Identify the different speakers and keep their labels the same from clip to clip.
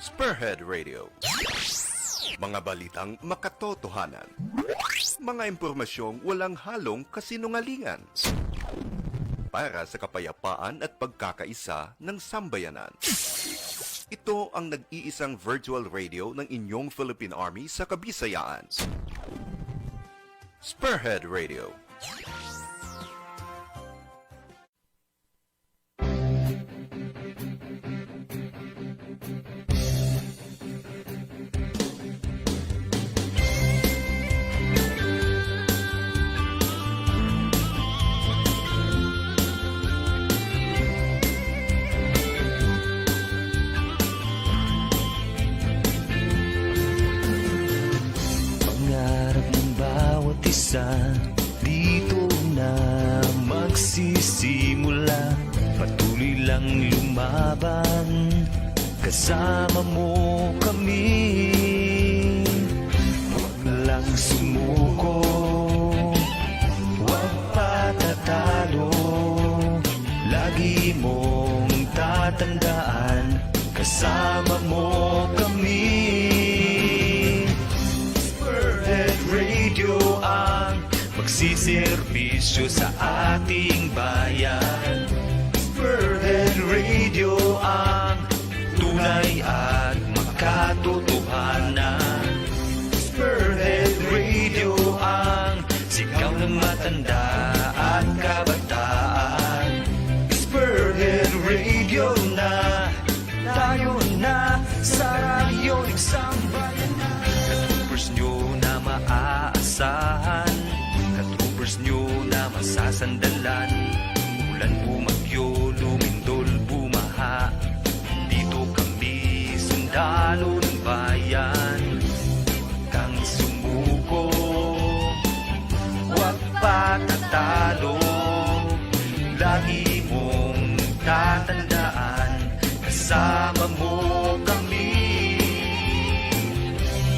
Speaker 1: Spearhead Radio. Mga balitang makatotohanan. Mga impormasyong walang halong kasinungalingan. Para sa kapayapaan at pagkakaisa ng sambayanan. Ito ang nag-iisang virtual radio ng inyong Philippine Army sa Kabisayaan. Spearhead Radio.
Speaker 2: Dito na magsisimula, patuloy lang lumaban, kasama mo kami. Huwag lang sumuko, huwag patatalo, lagi mong tatandaan, kasama mo kami. Spearhead Radio ang magsiservisyo sa ating bayan. Spearhead Radio ang tunay at makatotohanan. Spearhead Radio ang sigaw ng matanda at kabataan. Spearhead Radio na, tayo na sa radyo isang bayan na. Katroopers nyo na maaasahan, katroopers nyo na masasandalan. Ulan bumagyo, lumindol, bumaha, dito kami sundalo ng bayan. Huwag kang sumuko, huwag patatalo, lagi mong tatandaan, kasama mo kami.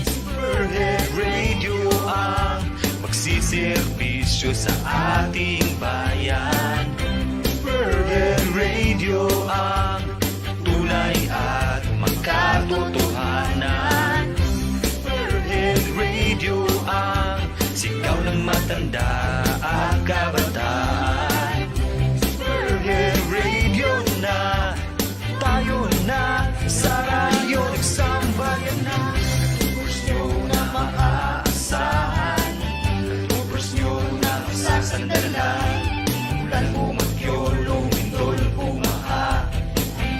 Speaker 2: Spearhead Radio ang magsiservisyo sa ating bayan. Spearhead Radio ang tunay at makatotohanan. Spearhead Radio ang sigaw ng matanda at kabataan. Spearhead Radio na, tayo na sa radyo isang bayan na. Katroopers nyo na maaasahan, katroopers nyo na masasandalan. Ulan bumagyo, lumindol, bumaha,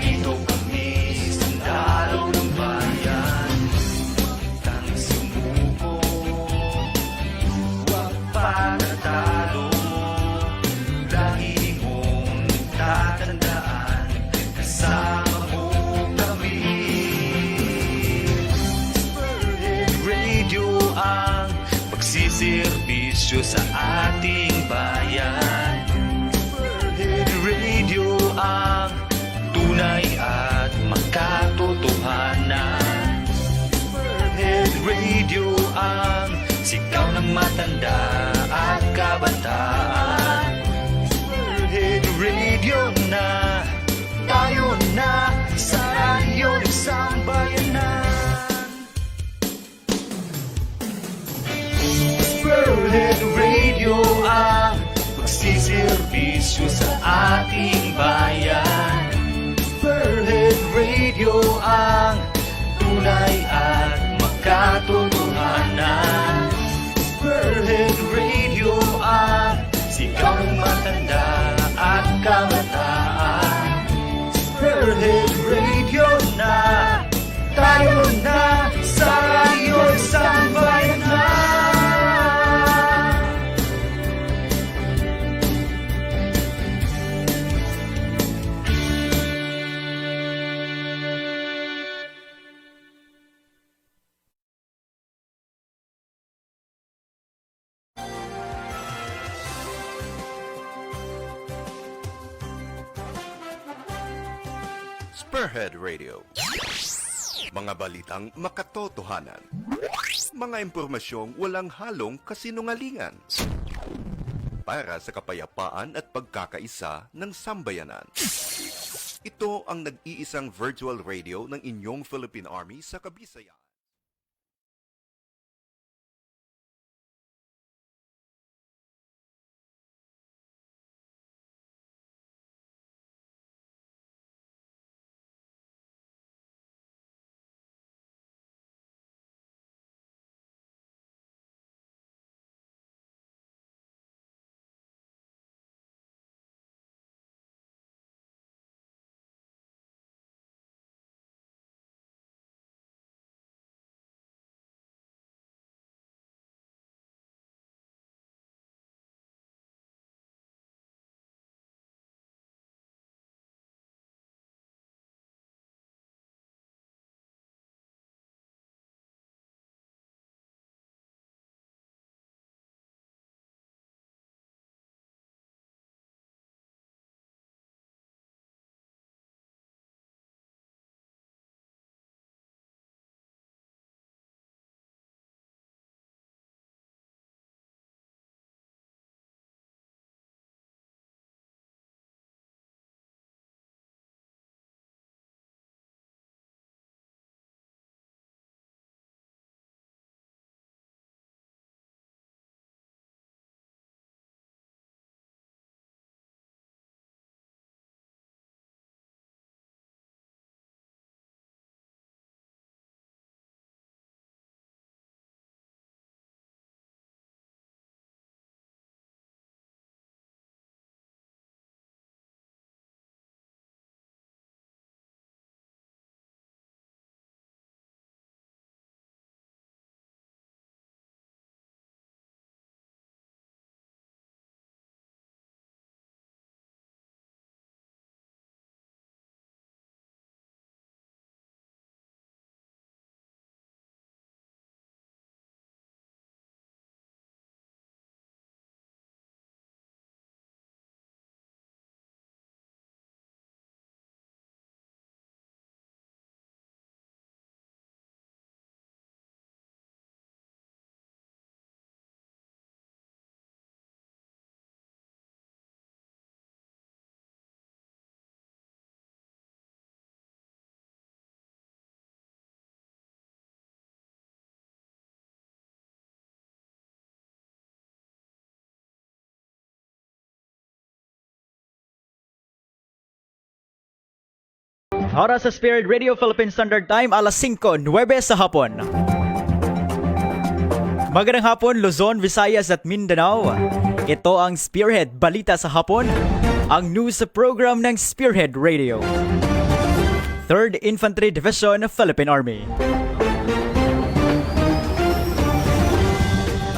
Speaker 2: dito kami sundalo ng bayan. Huwag kang sumuko, huwag patatalo, lagi mong tatandaan, kasama mo kami. Spearhead Radio ang magsiservisyo sa ating bayan. Spearhead Radio ang tunay at makatotohanan. Spearhead Radio ang sigaw ng matanda at kabataan. Spearhead Radio na, tayo na sa radyo isang bayanan. Spearhead Radio ang magsiservisyo sa ating bayan. Spearhead Radio ang tunay at makatotohanan. Spearhead Radio ang sigaw ng matanda at kabataan. Spearhead Radio na, tayo na sa radyo isang bayanan.
Speaker 1: Spearhead Radio. Mga balitang makatotohanan. Mga impormasyong walang halong kasinungalingan. Para sa kapayapaan at pagkakaisa ng sambayanan. Ito Ito ang nag-iisang virtual radio ng inyong Philippine Army sa Kabisayaan.
Speaker 3: Oras sa Spirit Radio Philippine Standard Time, alas 5:09 sa hapon. Magandang hapon, Luzon, Visayas at Mindanao. Ito ang Spearhead Balita sa hapon, ang news program ng Spearhead Radio. 3rd Infantry Division, Philippine Army.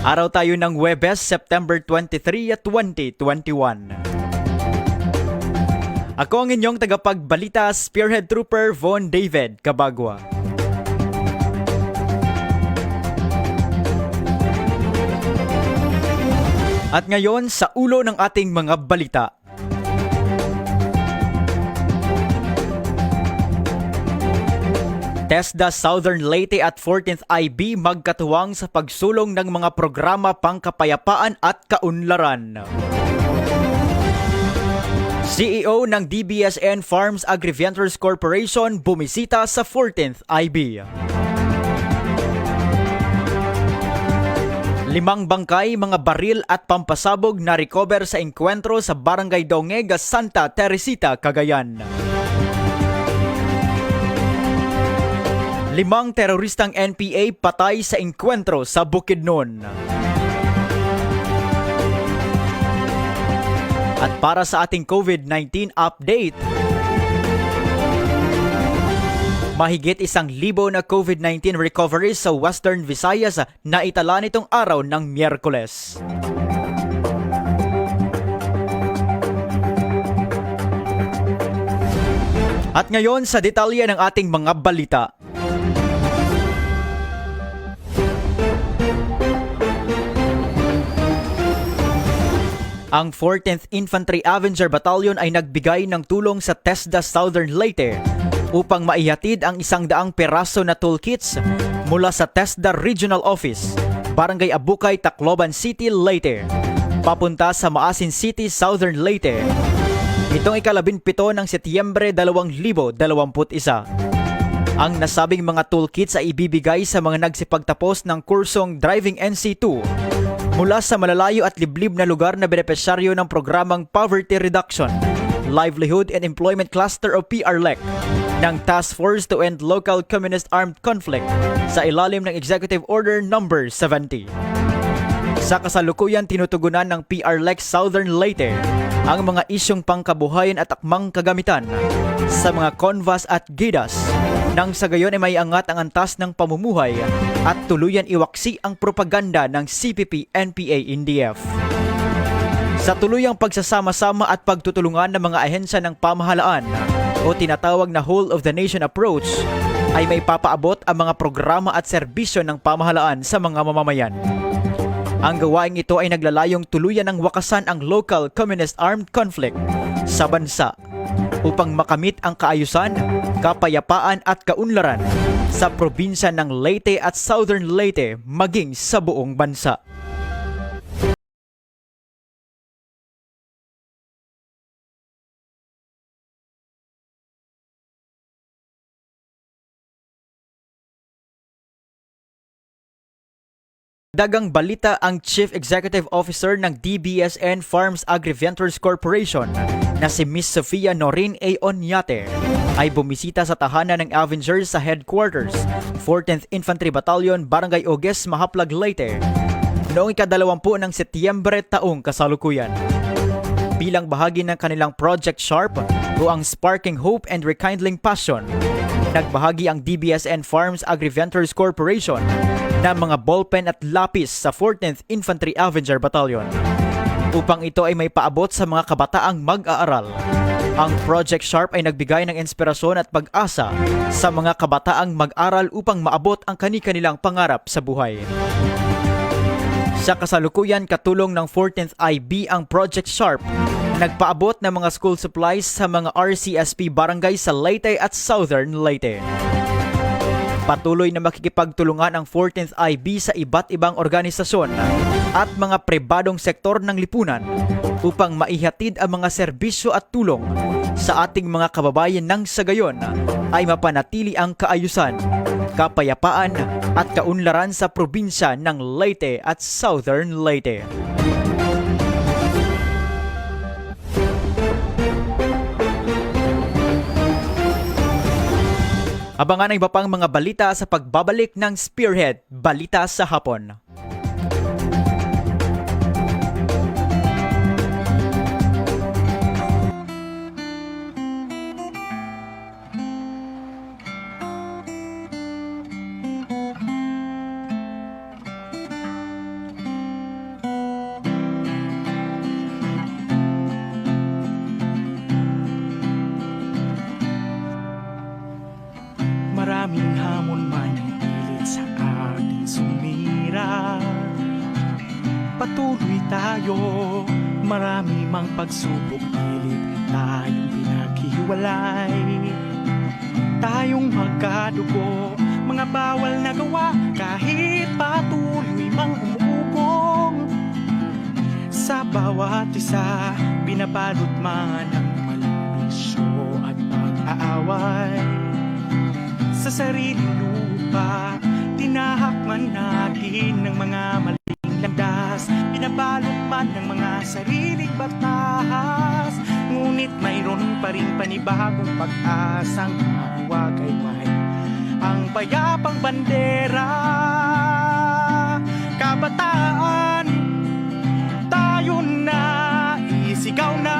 Speaker 3: Araw tayo ng Huwebes, September 23, 2021. Ako ang inyong tagapagbalita, Spearhead Trooper Von David Cabagua. At ngayon sa ulo ng ating mga balita. TESDA Southern Leyte at 14th IB magkatuwang sa pagsulong ng mga programa pangkapayapaan at kaunlaran. CEO ng DBSN Farms Agri-Ventures Corporation bumisita sa 14th IB. 5 bangkay, mga baril at pampasabog na recover sa engkwentro sa Barangay Dongega, Santa Teresita, Cagayan. 5 teroristang NPA patay sa engkwentro sa Bukidnon. At para sa ating COVID-19 update, mahigit 1,000 na COVID-19 recoveries sa Western Visayas na itala nitong araw ng Miyerkules. At ngayon sa detalye ng ating mga balita. Ang 14th Infantry Avenger Battalion ay nagbigay ng tulong sa TESDA Southern Leyte upang maihatid ang 100 peraso na toolkits mula sa TESDA Regional Office, Barangay Abukay, Tacloban City, Leyte, papunta sa Maasin City, Southern Leyte. Itong ika-17 ng Setyembre 2021. Ang nasabing mga toolkits ay ibibigay sa mga nagsipagtapos ng kursong Driving NC2 mula sa malalayo at liblib na lugar na benepisyaryo ng programang Poverty Reduction, Livelihood and Employment Cluster o PRLEC ng Task Force to End Local Communist Armed Conflict sa ilalim ng Executive Order No. 70. Sa kasalukuyan, tinutugunan ng PRLEC Southern Leyte ang mga isyong pangkabuhayan at akmang kagamitan sa mga convas at gidas nang sa gayon ay may angat ang antas ng pamumuhay at tuluyan iwaksi ang propaganda ng CPP-NPA-NDF. Sa tuluyang pagsasama-sama at pagtutulungan ng mga ahensya ng pamahalaan o tinatawag na whole of the nation approach ay may papaabot ang mga programa at serbisyo ng pamahalaan sa mga mamamayan. Ang gawaing ito ay naglalayong tuluyan ng wakasan ang local communist armed conflict sa bansa upang makamit ang kaayusan, kapayapaan at kaunlaran sa probinsya ng Leyte at Southern Leyte maging sa buong bansa. Dagang balita, ang Chief Executive Officer ng DBSN Farms Agri-Ventures Corporation na si Miss Sofia Norin A. Onyate ay bumisita sa tahanan ng Avengers sa headquarters 14th Infantry Battalion, Barangay Oges, Mahaplag, Leyte noong ika-20 ng Setyembre taong kasalukuyan. Bilang bahagi ng kanilang Project Sharp o ang Sparking Hope and Rekindling Passion, nagbahagi ang DBSN Farms Agri-Ventures Corporation ng mga ballpen at lapis sa 14th Infantry Avenger Battalion upang ito ay may paabot sa mga kabataang mag-aaral. Ang Project Sharp ay nagbigay ng inspirasyon at pag-asa sa mga kabataang mag-aral upang maabot ang kani-kanilang pangarap sa buhay. Sa kasalukuyan, katulong ng 14th IB ang Project Sharp, nagpaabot ng mga school supplies sa mga RCSP barangay sa Leyte at Southern Leyte. Patuloy na makikipagtulungan ang 14th IB sa iba't ibang organisasyon at mga pribadong sektor ng lipunan upang maihatid ang mga serbisyo at tulong sa ating mga kababayan nang sa gayon ay mapanatili ang kaayusan, kapayapaan at kaunlaran sa probinsya ng Leyte at Southern Leyte. Abangan ang iba pang mga balita sa pagbabalik ng Spearhead Balita sa Hapon.
Speaker 2: Maraming hamon man ang pilit sa ating sumira. Patuloy tayo, marami mang pagsubok, pilit tayong pinaghiwalay. Tayong magkadugo, mga bawal na gawa, kahit patuloy mang umugong. Sa bawat isa, binabalot man ang maling bisyo at pag-aaway. Sa sariling lupa, tinahakman natin ng mga maling landas, binabalot man ng mga sariling batas. Ngunit mayroon pa rin panibagong pag-asang mahuwagayway ang payapang bandera. Kabataan, tayo na, isigaw na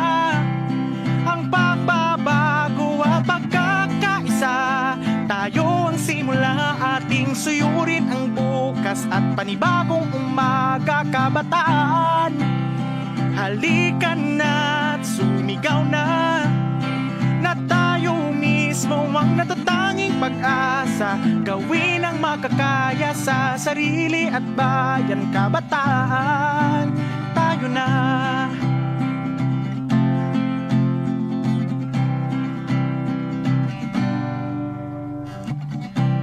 Speaker 2: ang pagbabago at pagkakaisa. Tayo ang simula, ating suyurin ang bukas at panibagong umaga. Kabataan, halika na't sumigaw na, na tayo mismo ang natatanging pag-asa. Gawin ang makakaya sa sarili at bayan. Kabataan, tayo na.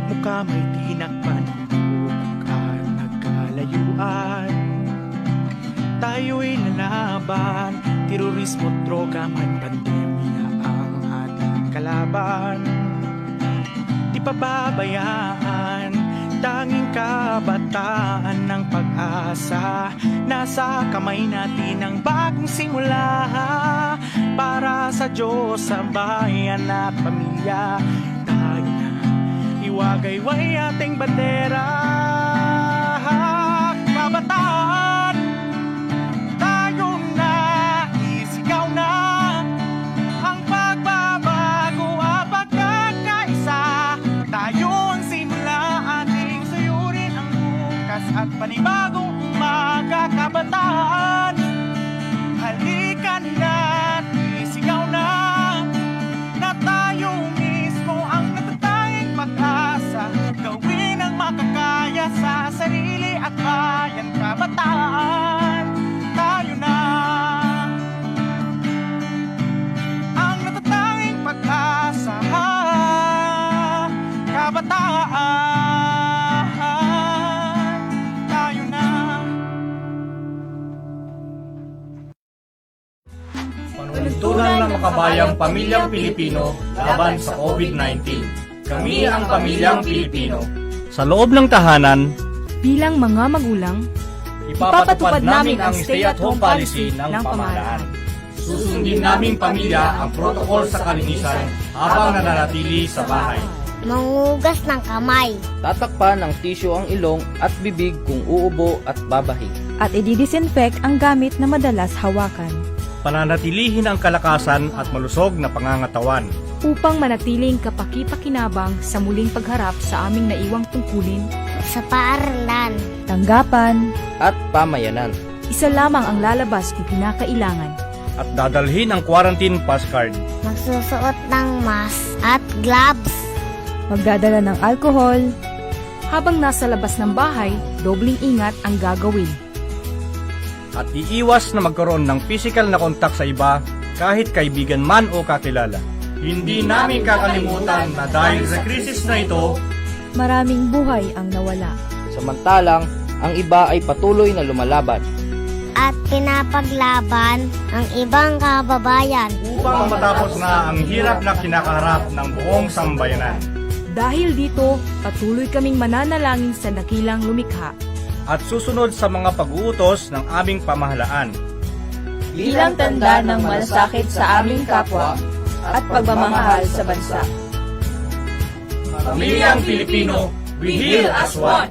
Speaker 2: Mukha may tinakpan ng bubuk at nagkalayuan, tayo'y lalaban, Terorismo, droga man, pandemya ang ating kalaban. Di pababayaan, tanging kabataan ng pag-asa. Nasa kamay natin ang bagong simula, para sa Diyos, sa bayan at pamilya. Tayo na, iwagayway ating bandera. Kabataan, tayo na, isigaw na ang pagbabago at pagkakaisa. Tayo ang simula, ating suyurin ang bukas at panibagong umaga. Kabataan, halika na, isigaw na, na tayo mismo ang natatanging pag-asa. Gawin ang makakaya sa sarili at bayan. Kabataan, tayo na ang natatanging pag-asa. Kabataan, tayo na.
Speaker 4: Panuntunan ng makabayang pamilyang Pilipino laban sa COVID-19. Kami ang pamilyang Pilipino. Sa loob ng tahanan,
Speaker 5: bilang mga magulang,
Speaker 4: ipapatupad namin ang stay-at-home policy ng pamahalaan. Susundin naming pamilya ang protokol sa kalinisan habang nananatili sa bahay.
Speaker 6: Mangugas ng kamay.
Speaker 7: Tatakpan ng tisyo ang ilong at bibig kung uubo at babahi.
Speaker 5: at i-disinfect ang gamit na madalas hawakan.
Speaker 4: Pananatilihin ang kalakasan at malusog na pangangatawan.
Speaker 5: Upang manatiling kapaki-pakinabang sa muling pagharap sa aming naiwang tungkulin,
Speaker 6: Sa paaralan.
Speaker 5: tanggapan,
Speaker 7: At pamayanan.
Speaker 5: isa lamang ang lalabas kung kinakailangan.
Speaker 4: At dadalhin ang quarantine pass card.
Speaker 6: Magsusuot ng mask at gloves.
Speaker 5: Magdadala ng alkohol. Habang nasa labas ng bahay, dobling ingat ang gagawin.
Speaker 4: At iiwas na magkaroon ng physical na kontak sa iba kahit kaibigan man o kakilala. Hindi namin kakalimutan na dahil sa krisis na ito,
Speaker 5: Maraming buhay ang nawala.
Speaker 7: Samantalang, ang iba ay patuloy na lumalaban.
Speaker 6: At pinapaglaban ang ibang kababayan.
Speaker 4: upang matapos na ang hirap na kinakaharap ng buong sambayanan.
Speaker 5: Dahil dito, patuloy kaming mananalangin sa dakilang lumikha.
Speaker 4: At susunod sa mga pag-uutos ng aming pamahalaan.
Speaker 5: Bilang tanda ng malasakit sa aming kapwa at pagmamahal sa bansa.
Speaker 4: Pamilyang Pilipino, we heal as one.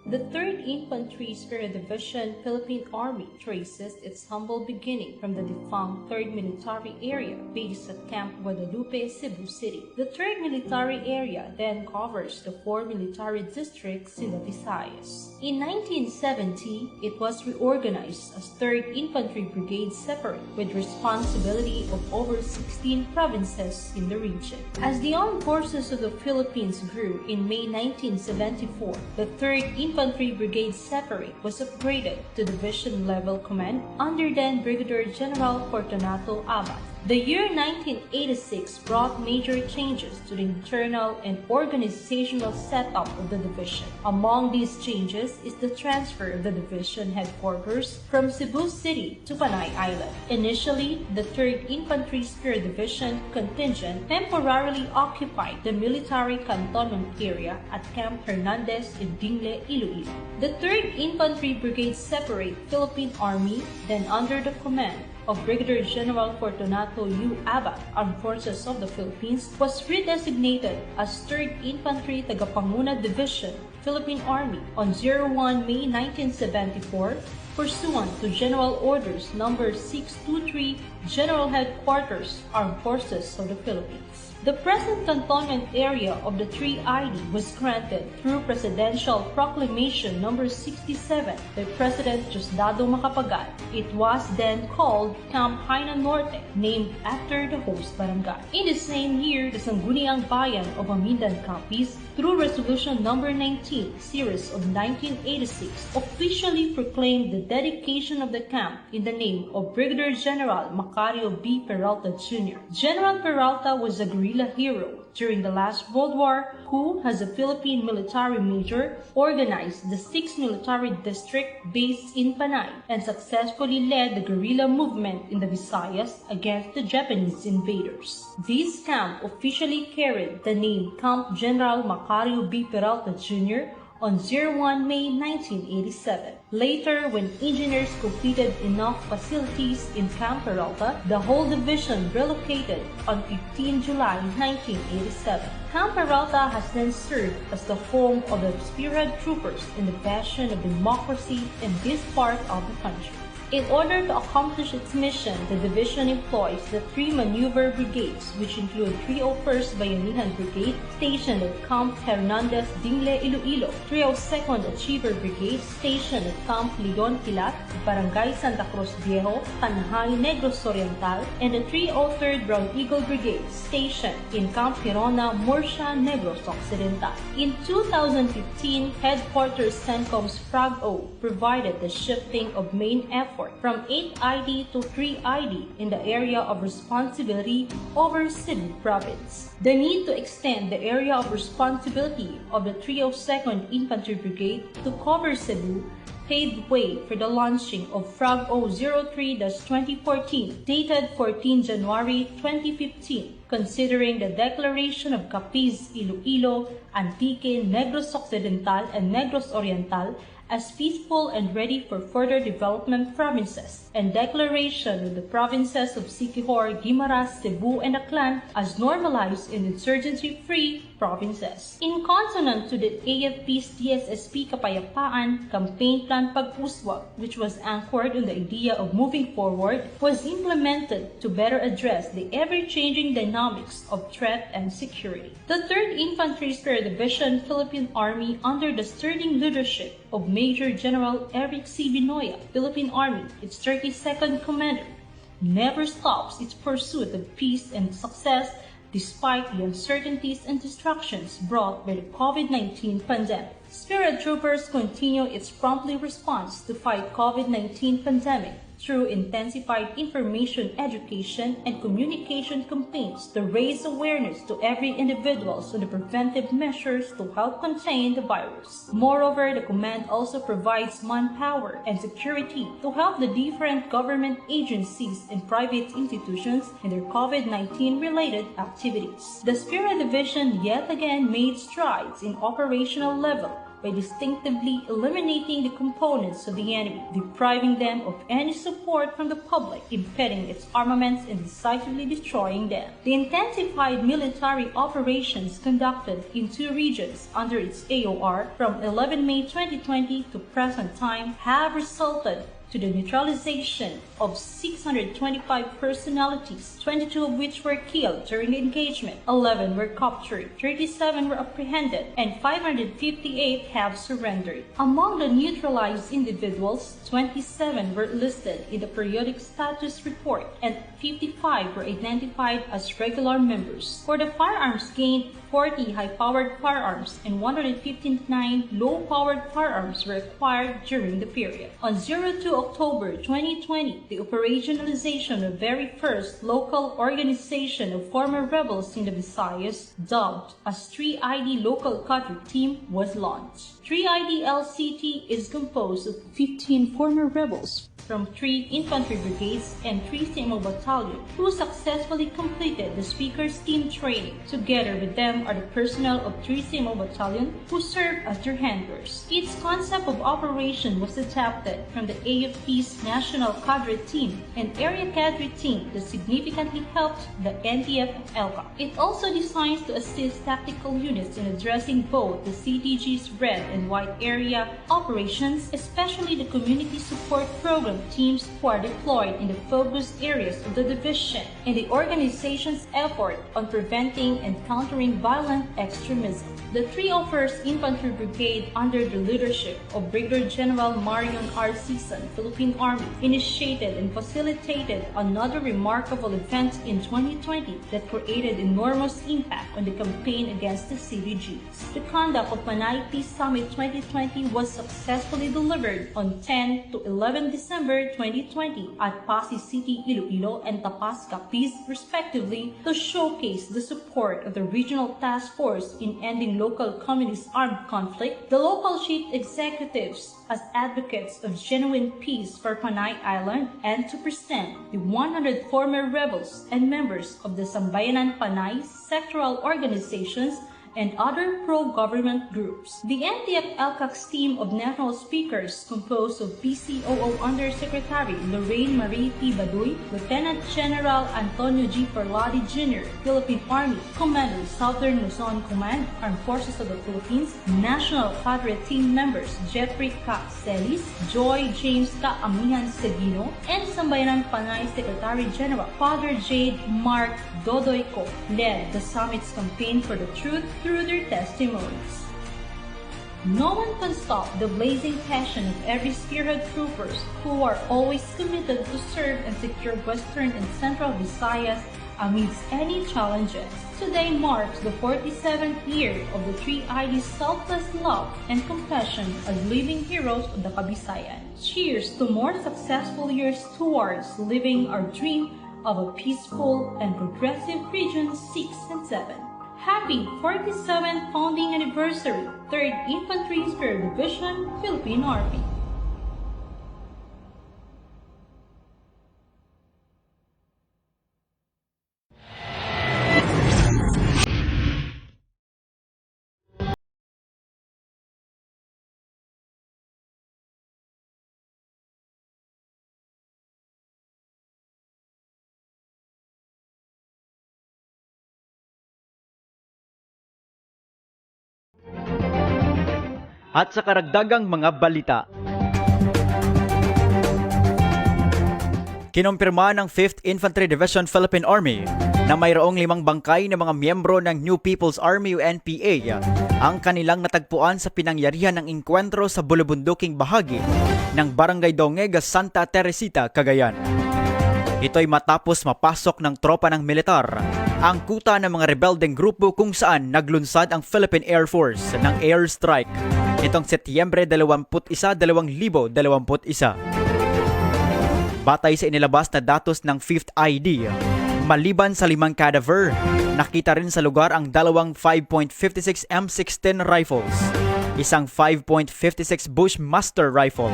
Speaker 8: The 3rd Infantry Spearhead Division, Philippine Army, traces its humble beginning from the defunct 3rd Military Area based at Camp Guadalupe, Cebu City. The 3rd Military Area then covers the 4 military districts in the Visayas. In 1970, it was reorganized as 3rd Infantry Brigade Separate with responsibility of over 16 provinces in the region. As the armed forces of the Philippines grew in May 1974, the 3rd Infantry Brigade Separate was upgraded to division-level command under then Brigadier General Fortunato Abad. The year 1986 brought major changes to the internal and organizational setup of the division. Among these changes is the transfer of the division headquarters from Cebu City to Panay Island. Initially, the 3rd Infantry Spear Division contingent temporarily occupied the military cantonment area at Camp Hernandez in Dingle, Iloilo. The 3rd Infantry Brigade Separate Philippine Army, then under the command of Brigadier General Fortunato U. Abad, Armed Forces of the Philippines, was redesignated as 3rd Infantry Tagapanguna Division, Philippine Army on 01 May 1974, pursuant to General Orders Number 623, General Headquarters, Armed Forces of the Philippines. The present cantonment area of the 3ID was granted through Presidential Proclamation Number 67 by President Diosdado Macapagal. It was then called Camp Haina Norte, named after the host barangay. In the same year, the Sangguniang Bayan of Amindan Capiz, through Resolution Number 19, Series of 1986, officially proclaimed the dedication of the camp in the name of Brigadier General Macario B. Peralta Jr. General Peralta was a guerrilla hero during the last World War who, as a Philippine military major, organized the 6th Military District based in Panay and successfully led the guerrilla movement in the Visayas against the Japanese invaders. This camp officially carried the name Camp General Macario B. Peralta Jr. on 01 May 1987. Later, when engineers completed enough facilities in Camp Peralta, the whole division relocated on 15 July 1987. Camp Peralta has then served as the home of the Spearhead Troopers in the bastion of democracy in this part of the country. In order to accomplish its mission, the division employs the 3 maneuver brigades, which include 301st Bayanihan Brigade, stationed at Camp Hernandez Dingle, Iloilo, 302nd Achiever Brigade, stationed at Camp Leon Pilat, Barangay Santa Cruz Viejo, Tanahay, Negros Oriental, and the 303rd Brown Eagle Brigade, stationed in Camp Hirona, Murcia, Negros Occidental. In 2015, Headquarters CENTCOM's FRAG-O provided the shifting of main effort from 8ID to 3ID in the area of responsibility over Cebu Province. The need to extend the area of responsibility of the 302nd Infantry Brigade to cover Cebu paved way for the launching of FRAG-O 03-2014, dated 14 January 2015, considering the declaration of Capiz, Iloilo, Antique, Negros Occidental, and Negros Oriental as peaceful and ready for further development provinces, and declaration of the provinces of Siquijor, Guimaras, Cebu, and Aklan as normalized and insurgency-free provinces. In consonant to the AFP's DSSP Kapayapaan Campaign Plan Pag-Uswag, which was anchored on the idea of moving forward, was implemented to better address the ever-changing dynamics of threat and security. The 3rd Infantry Spear Division Philippine Army, under the sterling leadership of Major General Eric C. Binoya, Philippine Army, its 32nd commander, never stops its pursuit of peace and success despite the uncertainties and distractions brought by the COVID-19 pandemic. Spearhead Troopers continue its promptly response to fight COVID-19 pandemic through intensified information education and communication campaigns to raise awareness to every individual on the preventive measures to help contain the virus. Moreover, the command also provides manpower and security to help the different government agencies and private institutions in their COVID-19 related activities. The Spearhead Division yet again made strides in operational level by distinctively eliminating the components of the enemy, depriving them of any support from the public, impeding its armaments and decisively destroying them. The intensified military operations conducted in 2 regions under its AOR from 11 May 2020 to present time have resulted to the neutralization of 625 personalities, 22 of which were killed during the engagement, 11 were captured, 37 were apprehended, and 558 have surrendered. Among the neutralized individuals, 27 were listed in the periodic status report, and 55 were identified as regular members. For the firearms gained, 40 high-powered firearms and 159 low-powered firearms were acquired during the period. On 02 October 2020, the operationalization of the very first local organization of former rebels in the Visayas, dubbed as 3ID Local Cadre Team, was launched. 3ID LCT is composed of 15 former rebels from 3 infantry brigades and 3 CMO battalion who successfully completed the speaker's team training. Together with them are the personnel of 3 CMO battalion who serve as their handlers. Its concept of operation was adapted from the AFP's National Cadre Team and Area Cadre Team that significantly helped the NTF ELCA. It also designs to assist tactical units in addressing both the CTG's red and white area operations, especially the community support program of teams who are deployed in the focus areas of the division in the organization's effort on preventing and countering violent extremism. The 301st Infantry Brigade, under the leadership of Brigadier General Marion R. Season, Philippine Army, initiated and facilitated another remarkable event in 2020 that created enormous impact on the campaign against the CDGs. The conduct of Panay Peace Summit 2020 was successfully delivered on 10 to 11 December 2020 at Pasig City, Iloilo, and Tapasca Peace, respectively, to showcase the support of the Regional Task Force in ending local communist armed conflict, the local chief executives as advocates of genuine peace for Panay Island, and to present the 100 former rebels and members of the Sambayanan Panay sectoral organizations and other pro-government groups. The NTF-LCAC's team of national speakers, composed of PCOO Undersecretary Lorraine Marie T. Baduy, Lieutenant General Antonio G. Perladi Jr., Philippine Army, Commander, Southern Luzon Command, Armed Forces of the Philippines, National Cadre team members Jeffrey K. Celis, Joy James K. Amihan Seguino, and Sambayanan Panay Secretary General Father Jade Mark Dodoyco led the summit's campaign for the truth through their testimonies. No one can stop the blazing passion of every spearhead troopers who are always committed to serve and secure Western and Central Visayas amidst any challenges. Today marks the 47th year of the 3ID's selfless love and compassion as living heroes of the Kabisayan. Cheers to more successful years towards living our dream of a peaceful and progressive Region 6 and 7. Happy 47th founding anniversary, 3rd Infantry Spear Division, Philippine Army.
Speaker 3: At sa karagdagang mga balita, kinumpirma ng 5th Infantry Division Philippine Army na mayroong 5 bangkay na mga miyembro ng New People's Army o NPA ang kanilang natagpuan sa pinangyarihan ng engkwentro sa bulubunduking bahagi ng Barangay Dongega, Santa Teresita, Cagayan. Ito'y matapos mapasok ng tropa ng militar ang kuta ng mga rebeldeng grupo kung saan naglunsad ang Philippine Air Force ng airstrike nitong Setyembre 21, 2021. Batay sa inilabas na datos ng 5th ID, maliban sa 5 cadaver, nakita rin sa lugar ang 2 5.56 M16 rifles, isang 5.56 Bushmaster rifle,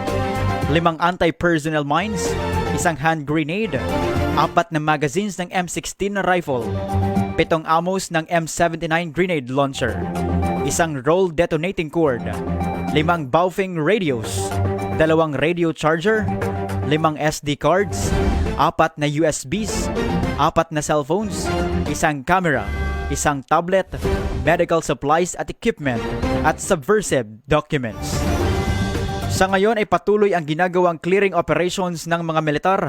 Speaker 3: 5 anti-personnel mines, isang hand grenade, 4 na magazines ng M16 rifle, 7 ammos ng M79 grenade launcher, isang roll detonating cord, 5 Baofeng radios, 2 radio charger, 5 SD cards, 4 na USBs, 4 na cellphones, isang camera, isang tablet, medical supplies at equipment, at subversive documents. Sa ngayon ay patuloy ang ginagawang clearing operations ng mga militar,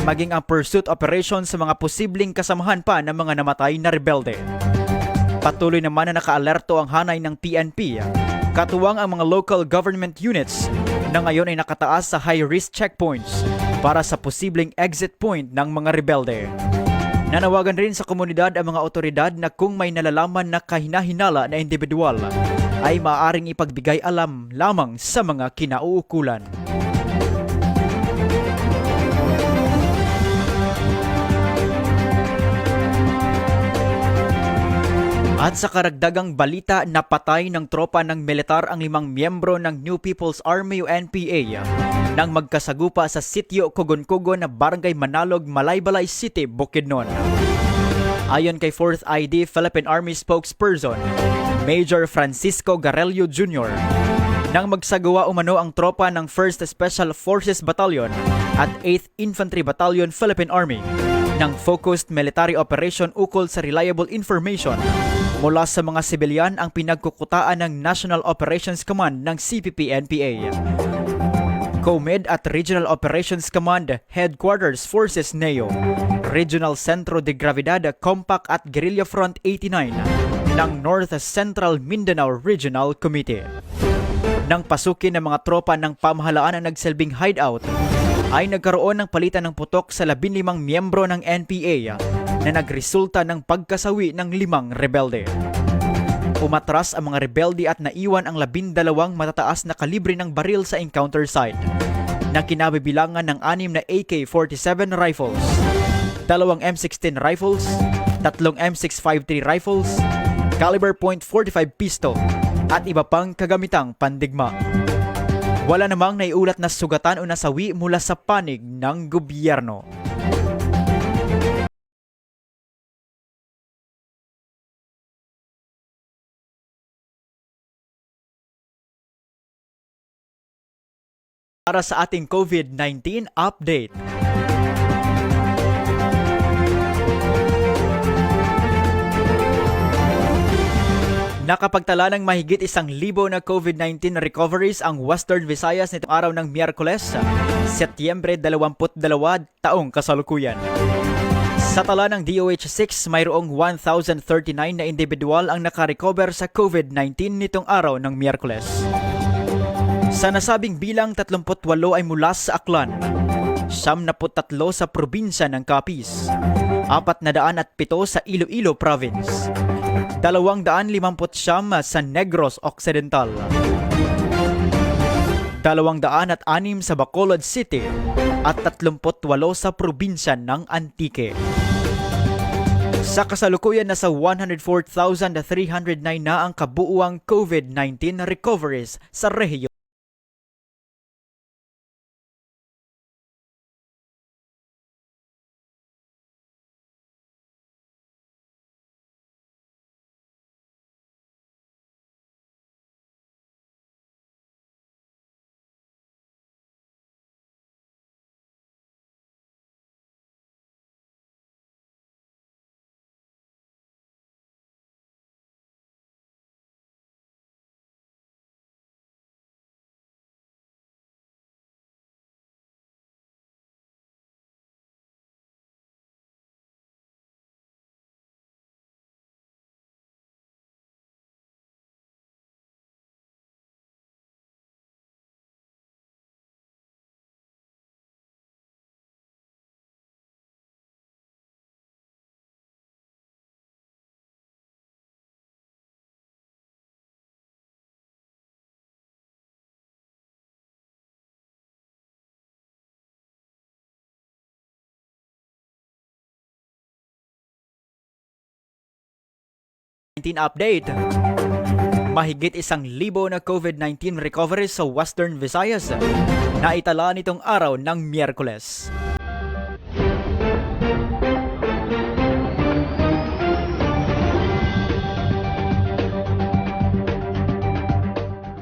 Speaker 3: maging ang pursuit operations sa mga posibleng kasamahan pa ng mga namatay na rebelde. Patuloy naman na nakaalerto ang hanay ng PNP, katuwang ang mga local government units na ngayon ay nakataas sa high-risk checkpoints para sa posibleng exit point ng mga rebelde. Nanawagan rin sa komunidad ang mga otoridad na kung may nalalaman na kahinahinala na individual ay maaaring ipagbigay alam lamang sa mga kinauukulan. At sa karagdagang balita, napatay ng tropa ng militar ang 5 miyembro ng New People's Army o NPA nang magkasagupa sa sitio Kugon-Kugon na Barangay Manalog, Malaybalay City, Bukidnon. Ayon kay 4th ID Philippine Army spokesperson Major Francisco Garelio Jr., nang magsagawa umano ang tropa ng 1st Special Forces Battalion at 8th Infantry Battalion Philippine Army ng focused military operation ukol sa reliable information mula sa mga sibilyan ang pinagkukutaan ng National Operations Command ng CPP-NPA. COMED at Regional Operations Command Headquarters Forces NEO, Regional Centro de Gravidad Compact at Guerrilla Front 89 ng North Central Mindanao Regional Committee. Nang pasukin ng mga tropa ng pamahalaan ang nagsilbing hideout, ay nagkaroon ng palitan ng putok sa 15 miyembro ng NPA na nagresulta ng pagkasawi ng 5 rebelde. Umatras ang mga rebelde at naiwan ang 12 matataas na kalibre ng baril sa encounter site na kinabibilangan ng 6 na AK-47 rifles, 2 M16 rifles, 3 M653 rifles, caliber .45 pistol at iba pang kagamitang pandigma. Wala namang naiulat na sugatan o nasawi mula sa panig ng gobyerno. Para sa ating COVID-19 update. Nakapagtala ng mahigit 1,000 na COVID-19 recoveries ang Western Visayas nitong araw ng Miyerkules, Setyembre 22 taong kasalukuyan. Sa tala ng DOH-6, mayroong 1,039 na individual ang nakarecover sa COVID-19 nitong araw ng Miyerkules. Sa nasabing bilang, 38 ay mula sa Aklan, 73 sa probinsya ng Capiz, 407 sa Iloilo Province, 250 sa Negros Occidental, 206 sa Bacolod City at 38 sa probinsya ng Antique. Sa kasalukuyan, nasa 104,309 na ang kabuuang COVID-19 recoveries sa rehiyon. Update. Mahigit 1,000 na COVID-19 recoveries sa Western Visayas na itala nitong araw ng Miyerkules.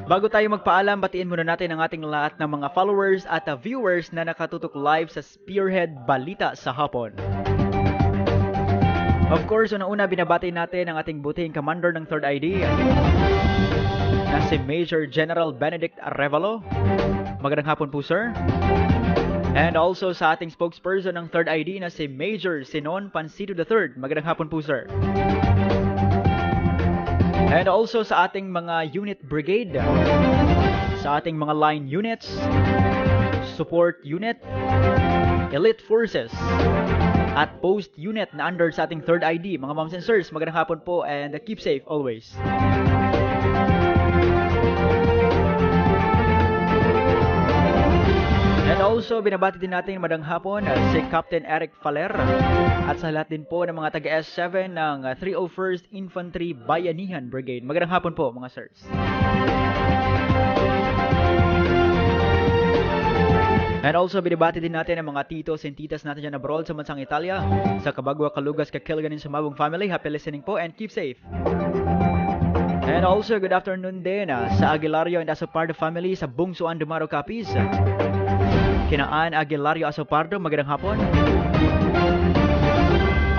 Speaker 3: Bago tayo magpaalam, batiin muna natin ang ating lahat ng mga followers at viewers na nakatutok live sa Spearhead Balita sa hapon. Of course, unang-una binabati natin ang ating butihing commander ng 3rd ID na si Major General Benedict Arevalo. Magandang hapon po, sir. And also sa ating spokesperson ng 3rd ID na si Major Sinon Pansito III. Magandang hapon po, sir. And also sa ating mga unit brigade, sa ating mga line units, support unit, elite forces, at post unit na under sa ating 3rd ID. Mga moms and sirs, magandang hapon po and keep safe always. And also, binabati din natin madang hapon si Captain Eric Faler at sa lahat din po ng mga taga-S7 ng 301st Infantry Bayanihan Brigade. Magandang hapon po mga sirs. And also, binibati din natin ang mga titos and titas natin dyan abroad sa bansang Italia, sa Cabagua, Kalugas, Kakilganin, Sumabong family. Happy listening po and keep safe. And also, good afternoon din sa Aguilario and Asopardo family sa Bungsuan, Dumaro, Capiz. Kinaan Aguilario Asopardo, magandang hapon.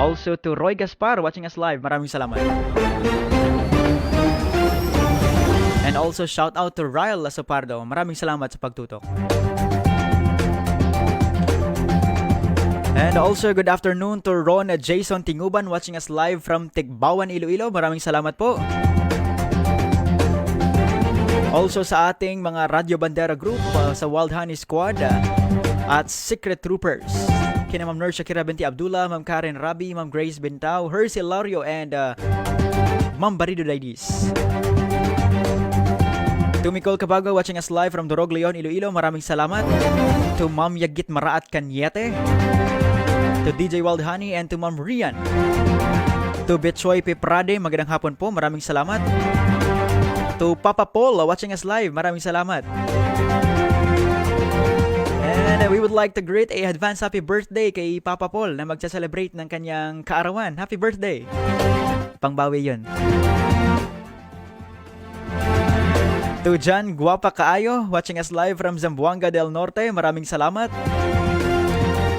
Speaker 3: Also to Roy Gaspar watching us live, maraming salamat. And also shout out to Ryle Asopardo, maraming salamat sa pagtutok. And also, good afternoon to Ron Jason Tinguban watching us live from Tigbawan, Iloilo. Maraming salamat po. Also sa ating mga Radio Bandera Group, sa Wild Honey Squad at Secret Troopers. Kina Ma'am Nur Shakira binti Abdullah, Ma'am Karen Rabi, Ma'am Grace Bintao, Hercy Lario, and Ma'am Barido Daidis. To Nicole Cabagua watching us live from Dorog, Leon, Iloilo. Maraming salamat. To Ma'am Yagit Maraat Kanyete. To DJ Wild Honey and to Ma'am Rian. To Betchoy Peprade, magandang hapon po. Maraming salamat. To Papa Paul watching us live. Maraming salamat. And we would like to greet a advance happy birthday kay Papa Paul na magsa-celebrate ng kanyang kaarawan. Happy birthday! Pangbawi yun. To John Guapa Kaayo watching us live from Zamboanga del Norte. Maraming salamat.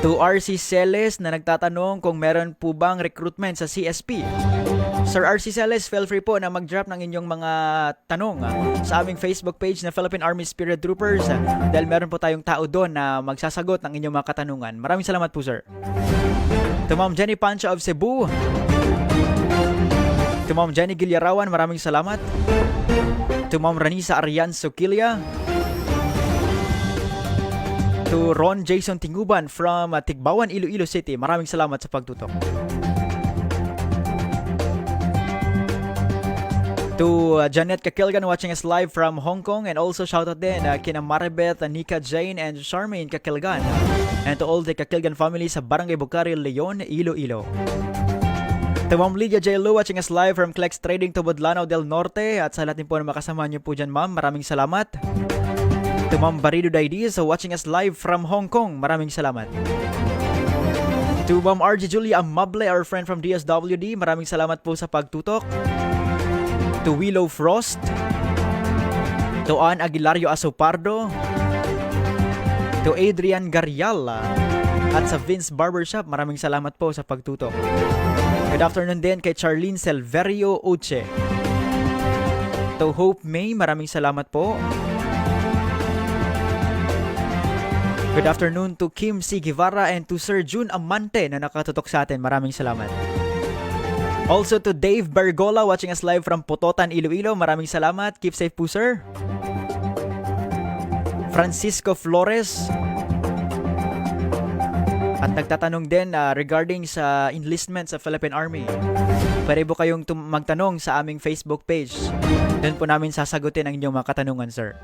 Speaker 3: To RC Celes na nagtatanong kung meron po bang recruitment sa CSP. Sir RC Celes, feel free po na mag-drop ng inyong mga tanong sa aming Facebook page na Philippine Army Spirit Troopers dahil meron po tayong tao doon na magsasagot ng inyong mga katanungan. Maraming salamat po, sir. To Ma'am Jenny Pancha of Cebu. To Ma'am Jenny Gilyarawan, maraming salamat. To Ma'am Ranisa Arian Sokilia. To Ron Jason Tinguban from Tigbawan, Iloilo City. Maraming salamat sa pagtutok. To Janet Kakilgan watching us live from Hong Kong, and also shoutout din kina Maribeth, Nika Jane, and Charmaine Kakilgan, and to all the Kakilgan family sa Barangay Bukari, Leon, Iloilo. To Ma'am Lydia J. Lu watching us live from Clex Trading to Budlanao del Norte, at sa lahat din po na makasama niyo po dyan, ma'am, maraming salamat. To Ma'am Barido Daidis watching us live from Hong Kong, maraming salamat. To Ma'am RG Julia Amable, our friend from DSWD, maraming salamat po sa pagtutok. To Willow Frost. To Ann Aguilario Asopardo. To Adrian Garrial. At sa Vince Barbershop, maraming salamat po sa pagtutok. Good afternoon din kay Charlene Silverio Uche. To Hope May, maraming salamat po. Good afternoon to Kim C. Guevara and to Sir June Amante na nakatutok sa atin. Maraming salamat. Also to Dave Bergola watching us live from Pototan, Iloilo. Maraming salamat. Keep safe po, sir. Francisco Flores. At nagtatanong din regarding sa enlistment sa Philippine Army. Pwede po kayong magtanong sa aming Facebook page. Doon po namin sasagutin ang inyong mga katanungan, sir.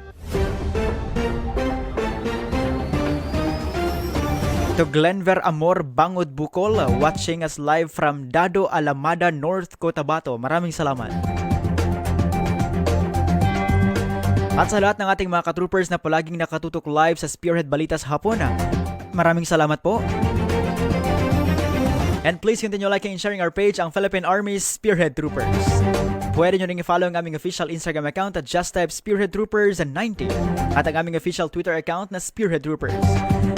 Speaker 3: To Glenver Amor Bangod Bukol watching us live from Dado Alamada, North Cotabato. Maraming salamat. At sa lahat ng ating mga ka-troopers na palaging nakatutok live sa Spearhead Balita sa hapon, maraming salamat po. And please continue liking and sharing our page, ang Philippine Army Spearhead Troopers. Pwede nyo rin i-follow ang aming official Instagram account at just type Spearhead Troopers 90 at ang aming official Twitter account na Spearhead Troopers.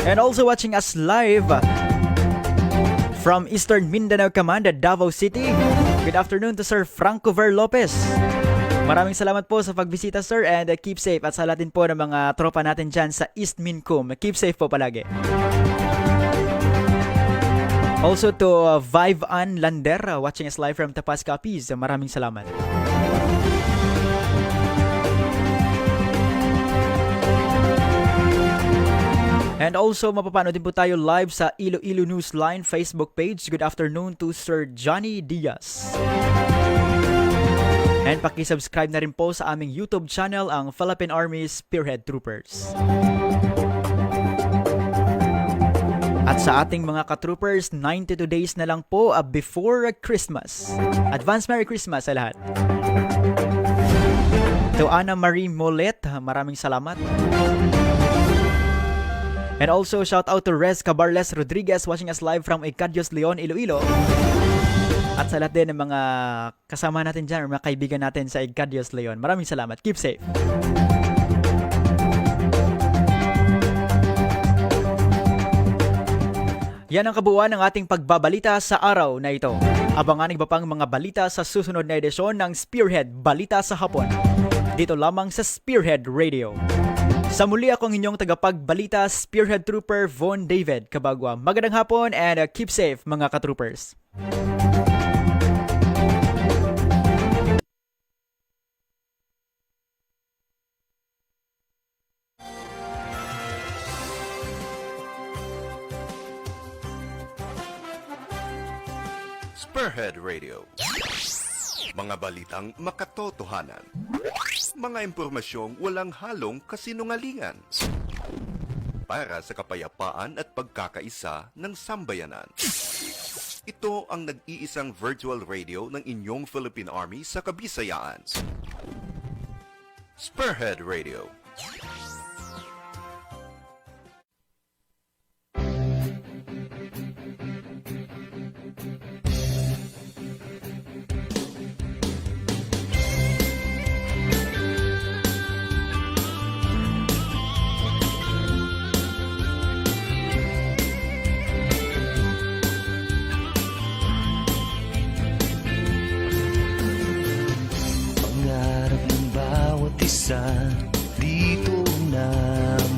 Speaker 3: And also watching us live from Eastern Mindanao Command at Davao City. Good afternoon to Sir Franco Ver Lopez. Maraming salamat po sa pagbisita, sir, and keep safe. At sa lahat din po ng mga tropa natin dyan sa East Mincom. Keep safe po palagi. Also to Vive Ann Lander watching us live from Tapas Capiz. Maraming salamat. And also mapapanood din po tayo live sa Iloilo Newsline Facebook page. Good afternoon to Sir Johnny Diaz. And paki-subscribe na rin po sa aming YouTube channel, ang Philippine Army Spearhead Troopers. At sa ating mga ka-troopers, 92 days na lang po before Christmas. Advance Merry Christmas sa lahat. To Ana Marie Molet, maraming salamat. And also shout out to Rez Cabarles Rodriguez watching us live from Icadios, Leon, Iloilo. At sa lahat din ng mga kasama natin dyan, or mga kaibigan natin sa Icadios, Leon. Maraming salamat. Keep safe. Yan ang kabuuan ng ating pagbabalita sa araw na ito. Abangan iba pang mga balita sa susunod na edisyon ng Spearhead Balita sa Hapon. Dito lamang sa Spearhead Radio. Sa muli akong inyong tagapagbalita, Spearhead Trooper Von David Cabagua. Magandang hapon and keep safe mga ka-troopers.
Speaker 1: Spearhead Radio. Mga balitang makatotohanan. Mga impormasyong walang halong kasinungalingan. Para sa kapayapaan at pagkakaisa ng sambayanan. Ito ang nag-iisang virtual radio ng inyong Philippine Army sa Kabisayaan. Spearhead Radio.
Speaker 2: Dito na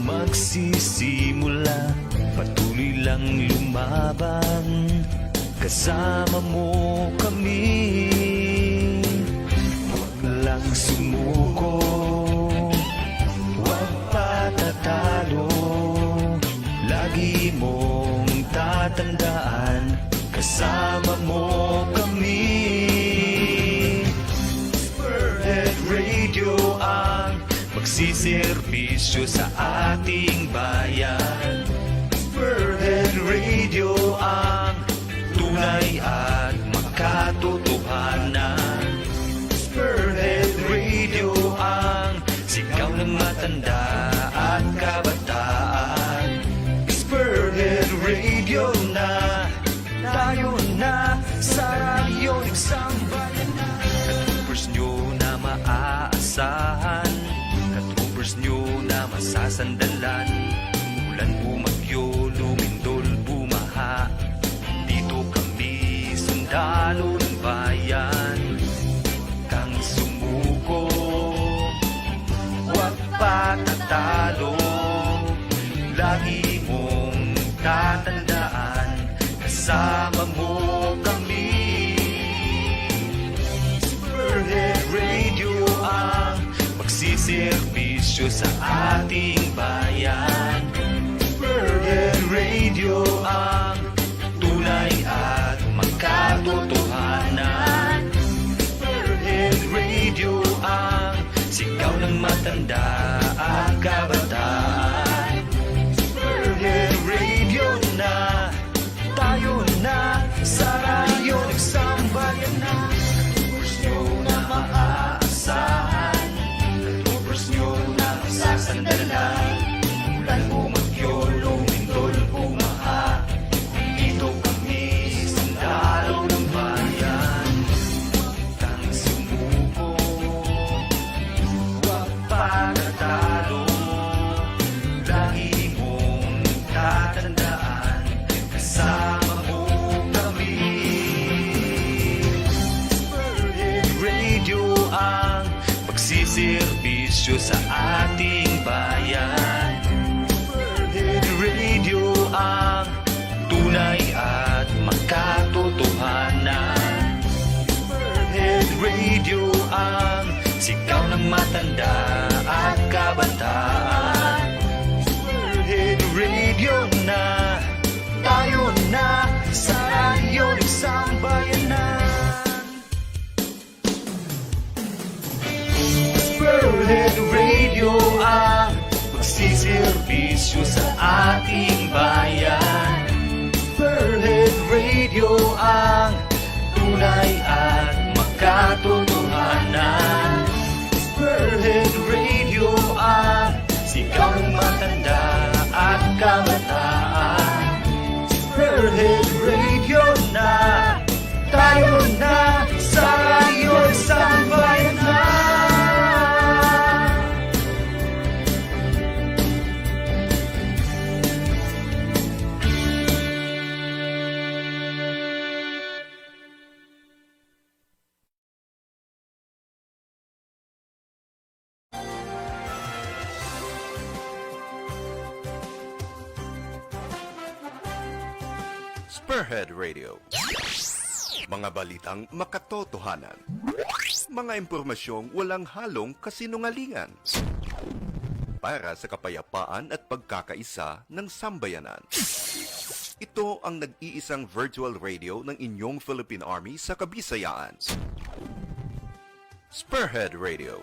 Speaker 2: magsisimula, patuloy lang lumaban, kasama mo kami. Huwag lang sumuko, huwag patatalo, lagi mong tatandaan, kasama mo kami. Spearhead Radio ang magsiservisyo sa ating bayan. Spearhead Radio ang tunay at makatotohanan. Spearhead Radio ang sigaw ng matanda at kabataan. Spearhead Radio na, tayo na sa radyo isang bayan na. Ka-troopers nyo na maaasahan, ka-troopers nyo na masasandalan. Ulan bumagyo, lumindol, bumaha, dito kami sundalo ng bayan. Huwag kang sumuko, huwag patatalo, lagi mong tatandaan, kasama mo kami. Spearhead Radio ang magsiservisyo sa ating bayan. Spearhead Radio ang tunay at makatotohanan. Spearhead Radio ang sigaw ng matanda at kabataan. Spearhead Radio na, tayo na sa radyo isang bayan na. Ka-troopers nyo na maaasahan, ka-troopers nyo na masasandalan. Ulan bumagyo, lumindol, bumaha, dito kami sundalo ng bayan. Huwag kang sumuko, huwag patatalo, lagi mong tatandaan, kasama mo kami. Spearhead Radio ang magsiservisyo sa ating bayan. Spearhead Radio ang tunay at makatotohanan. Spearhead Radio ang sigaw ng matanda at kabataan. Spearhead Radio na, tayo na sa radyo isang bayanan. Spearhead Radio ang magsiservisyo sa ating bayan. Spearhead Radio ang tunay at makatotohanan. Spearhead Radio ang sigaw ng matanda at kabataan. Spearhead Radio na, tayo na sa radyo isang bayanan.
Speaker 1: Spearhead Radio. Mga balitang makatotohanan. Mga impormasyong walang halong kasinungalingan. Para sa kapayapaan at pagkakaisa ng sambayanan. Ito ang nag-iisang virtual radio ng inyong Philippine Army sa Kabisayaan. Spearhead Radio.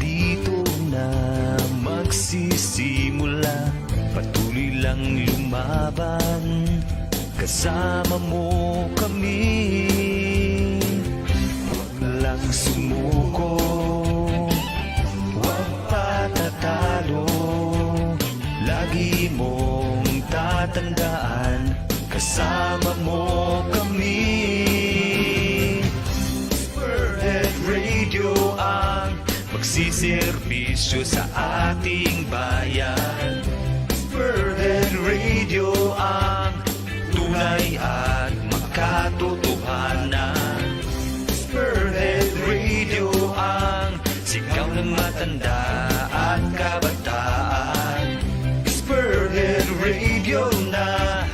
Speaker 2: Dito na magsisimula, patuloy lang lumaban, kasama mo kami. Huwag lang sumuko, huwag patatalo, lagi mong tatandaan, kasama mo kami. Radio ang magsiservisyo sa ating bayan. Spearhead Radio ang tunay at makatotohanan. Spearhead Radio ang sigaw ng matanda at kabataan. Spearhead Radio na,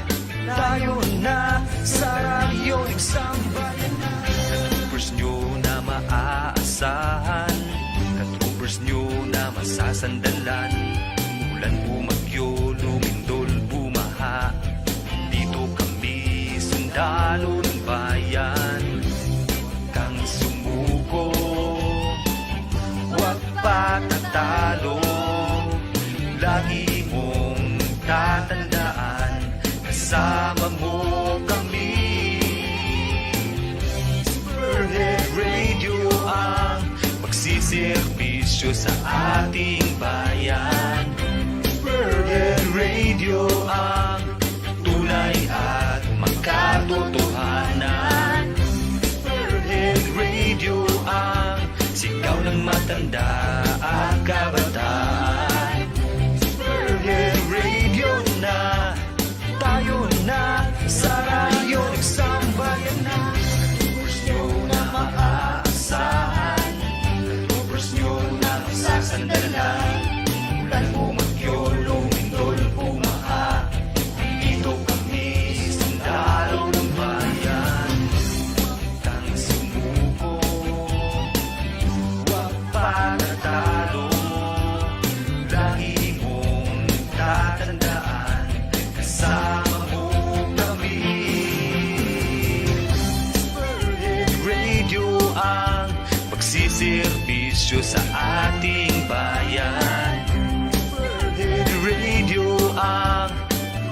Speaker 2: tayo na sa radyo isang bayan na. Troopers nyo na maaasahan, ka-troopers nyo na masasandalan. Ulan bumagyo, lumindol, bumaha, dito kami sundalo ng bayan. Huwag kang sumuko, huwag patatalo, lagi mong tatandaan, kasama mo kami. Spearhead Radio ang magsiservisyo sa ating bayan. Spearhead Radio ang tunay at makatotohanan. Spearhead Radio ang sigaw ng matanda at kabataan. Spearhead Radio na, tayo na sa radyo isang bayan na. Maaasahan, troopers nyo na masasandalan. Ulan bumagyo, lumindol, bumaha, dito kami sundalo ng bayan. Huwag kang sumuko, huwag patatalo, lagi mong tatandaan, kasama mo kami. Ang magsiservisyo sa ating bayan. Spearhead Radio ang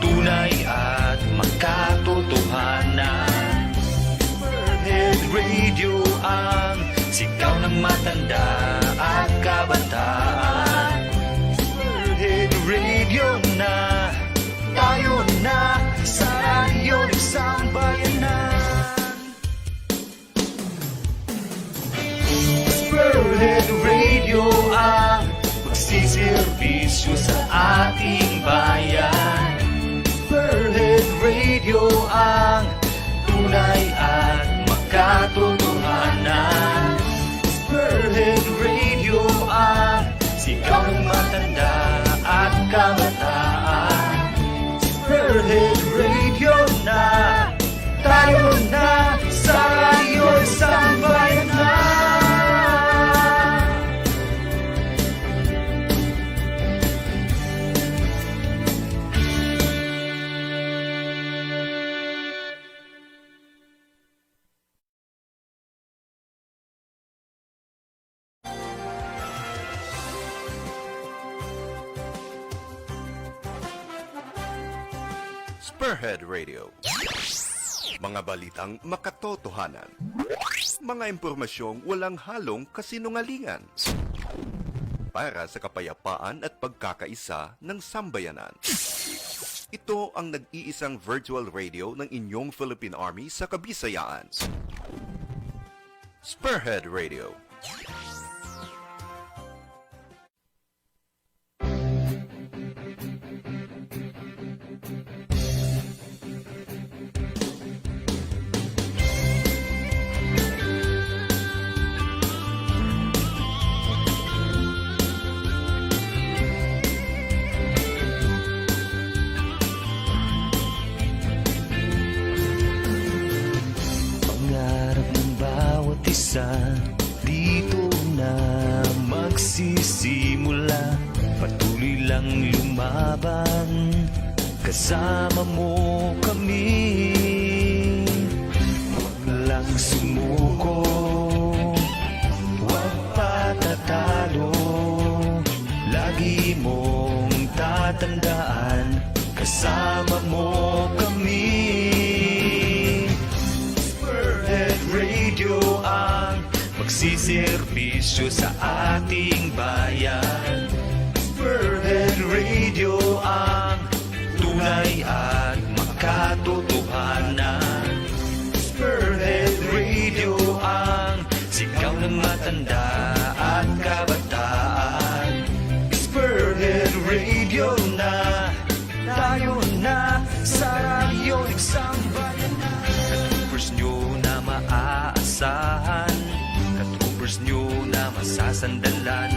Speaker 2: tunay at makatotohanan. Spearhead Radio ang sigaw ng matanda at kabataan. Spearhead Radio na, tayo na sa radyo isang bayanan. Spearhead Radio ang magsiservisyo sa ating bayan. Spearhead Radio ang tunay at makatotohanan. Spearhead Radio ang sigaw ng matanda at kabataan. Spearhead Radio na, tayo na sa radyo isang bayanan.
Speaker 1: Spearhead Radio. Mga balitang makatotohanan. Mga impormasyong walang halong kasinungalingan. Para sa kapayapaan at pagkakaisa ng sambayanan. Ito Ito ang nag-iisang virtual radio ng inyong Philippine Army sa Kabisayaan. Spearhead Radio.
Speaker 2: Dito na magsisimula, patuloy lang lumaban, kasama mo kami. Huwag lang sumuko, huwag patatalo, lagi mong tatandaan, kasama mo kami. Spearhead Radio ang magsiservisyo sa ating bayan. Spearhead Radio ang tunay at makatotohanan. Spearhead Radio ang sigaw ng matanda at kabataan. Spearhead Radio na, tayo na sa radyo isang bayan na. Katroopers nyo na maaasahan, katroopers nyo na masasandalan.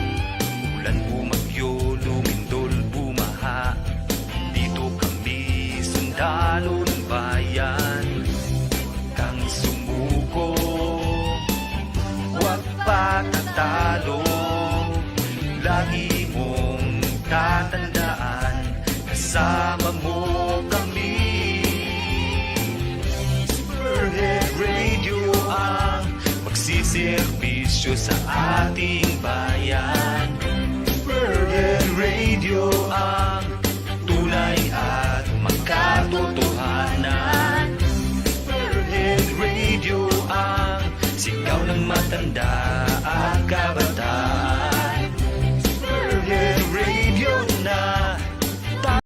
Speaker 2: Ulan bumagyo, lumindol, bumaha, dito kami sundalo ng bayan. Huwag kang sumuko, huwag patatalo, lagi mong tatandaan, kasama mo kami. Spearhead Radio ang magsiservisyo sa ating bayan. Spearhead Radio ang